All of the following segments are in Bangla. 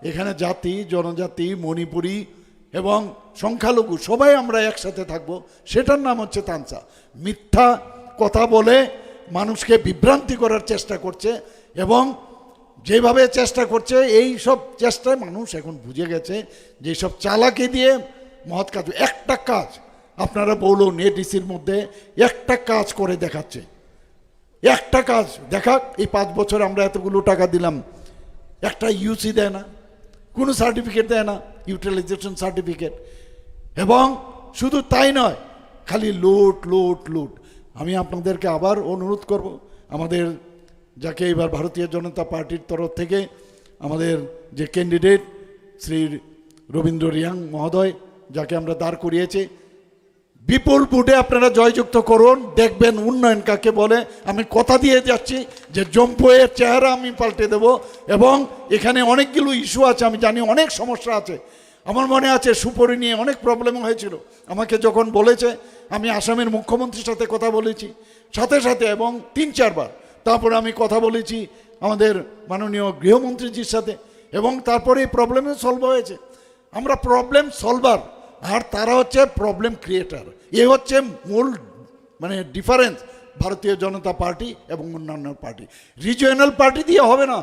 এখানে জাতি, জনজাতি, মণিপুরী এবং সংখ্যালঘু সবাই আমরা একসাথে থাকব, সেটার নাম হচ্ছে তানসা। মিথ্যা কথা বলে মানুষকে বিভ্রান্তি করার চেষ্টা করছে, এবং যেভাবে চেষ্টা করছে এই সব চেষ্টায় মানুষ এখন বুঝে গেছে যে সব চালাকি দিয়ে মহৎ কাজ। একটা কাজ আপনারা বলুন, এডিসির মধ্যে একটা কাজ করে দেখাচ্ছে, একটা কাজ দেখাক। এই 5 বছর আমরা এতগুলো টাকা দিলাম, একটা ইউসি দেয় না, কোনো সার্টিফিকেট দেয় না, ইউটিলাইজেশন সার্টিফিকেট। এবং শুধু তাই নয়, খালি লুট লুট লুট। আমি আপনাদেরকে আবার অনুরোধ করব, আমাদের যাকে এবার ভারতীয় জনতা পার্টির তরফ থেকে আমাদের যে ক্যান্ডিডেট শ্রী রবীন্দ্র রিয়াং মহোদয়, যাকে আমরা দাঁড় করিয়েছি, বিপুল ভোটে আপনারা জয়যুক্ত করুন। দেখবেন উন্নয়ন কাকে বলে। আমি কথা দিয়ে যাচ্ছি যে জম্পুয়ের চেহারা আমি পাল্টে দেব। এবং এখানে অনেকগুলো ইস্যু আছে, আমি জানি অনেক সমস্যা আছে। আমার মনে আছে সুপরি নিয়ে অনেক প্রবলেম হয়েছিল। আমাকে যখন বলেছে, আমি আসামের মুখ্যমন্ত্রীর সাথে কথা বলেছি সাথে সাথে, এবং 3-4 বার। তারপরে আমি কথা বলেছি আমাদের মাননীয় গৃহমন্ত্রীজির সাথে, এবং তারপরে এই প্রবলেমও সলভ হয়েছে। আমরা প্রবলেম সলভার, আর তারা হচ্ছে প্রবলেম ক্রিয়েটার। এ হচ্ছে মূল ডিফারেন্স ভারতীয় জনতা পার্টি এবং অন্যান্য পার্টি। রিজিওনাল পার্টি দিয়ে হবে না।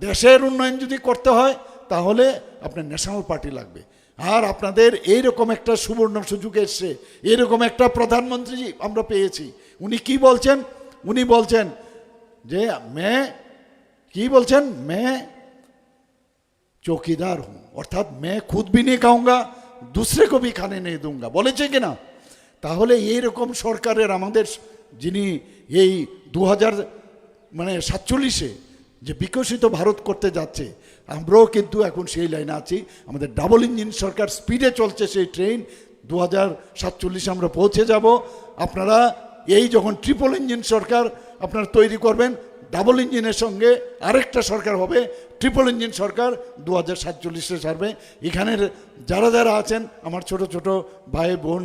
দেশের উন্নয়ন যদি করতে হয় তাহলে আপনার ন্যাশনাল পার্টি লাগবে। আর আপনাদের এইরকম একটা সুবর্ণ সুযোগ এসছে, এরকম একটা প্রধানমন্ত্রী আমরা পেয়েছি। উনি কি বলছেন? উনি বলছেন যে मैं চৌকিদার হুঁ, অর্থাৎ मैं खुद भी नहीं खाऊंगा, दूसरे को भी खाने नहीं दूंगा, বলেছে কিনা? তাহলে এইরকম সরকারের আমাদের, যিনি এই 2047-এ যে বিকশিত ভারত করতে যাচ্ছে, আমরাও কিন্তু এখন সেই লাইনে আছি। আমাদের ডাবল ইঞ্জিন সরকার, স্পিডে চলছে সেই ট্রেন। 2047 আমরা পৌঁছে যাব। আপনারা এই যখন ট্রিপল ইঞ্জিন সরকার আপনারা তৈরি করবেন, ডাবল ইঞ্জিনের সঙ্গে আরেকটা সরকার হবে, ট্রিপল ইঞ্জিন সরকার 2047-এ ছাড়বে। এখানের যারা যারা আছেন, আমার ছোট ছোট ভাই বোন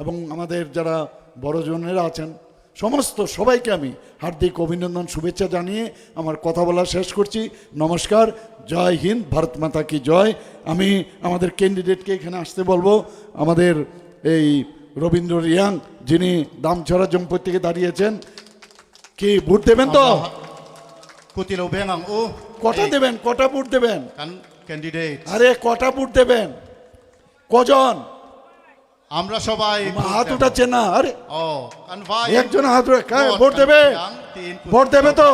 এবং আমাদের যারা বড়জনেরা আছেন, সমস্ত সবাইকে আমি হার্দিক অভিনন্দন, শুভেচ্ছা জানিয়ে আমার কথা বলা শেষ করছি। নমস্কার, জয় হিন্দ, ভারত মাতা কি জয়। আমি আমাদের ক্যান্ডিডেটকে এখানে আসতে বলবো, আমাদের এই রবীন্দ্র রিয়াং, যিনি দামছড়া জম্পুর থেকে দাঁড়িয়েছেন। কি ভোট দেবেন তো? কটা দেবেন? কটা ভোট দেবেন? আরে কটা ভোট দেবেন? কজন? আমরা সবাই হাত উঠাচ্ছে না। আরে একজন হাত ভোট দেবে, ভোট দেবে তো?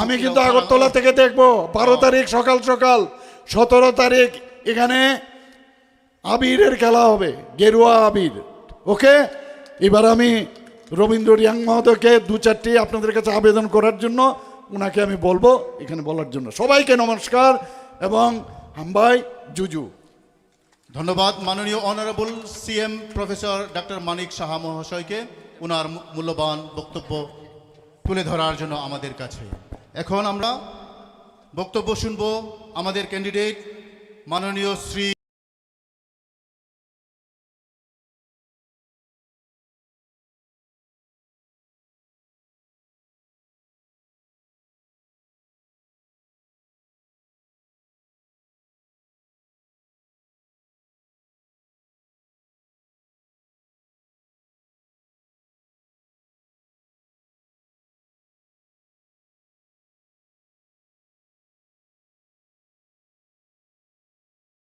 আমি কিন্তু আগরতলা থেকে দেখবো 12 তারিখ সকাল সকাল, 17 তারিখ এখানে আবিরের খেলা হবে, গেরুয়া আবির। ওকে, এবার আমি রবীন্দ্র রিয়াং মহোদয়কে 2-4টি আপনাদের কাছে আবেদন করার জন্য ওনাকে আমি বলবো এখানে বলার জন্য। সবাইকে নমস্কার এবং হামবাই জুজু। ধন্যবাদ মাননীয় honourable CM professor doctor Manik Saha মহাশয়কে ওনার মূল্যবান বক্তব্য তুলে ধরার জন্য আমাদের কাছে। এখন আমরা বক্তব্য শুনবো আমাদের ক্যান্ডিডেট মাননীয় শ্রী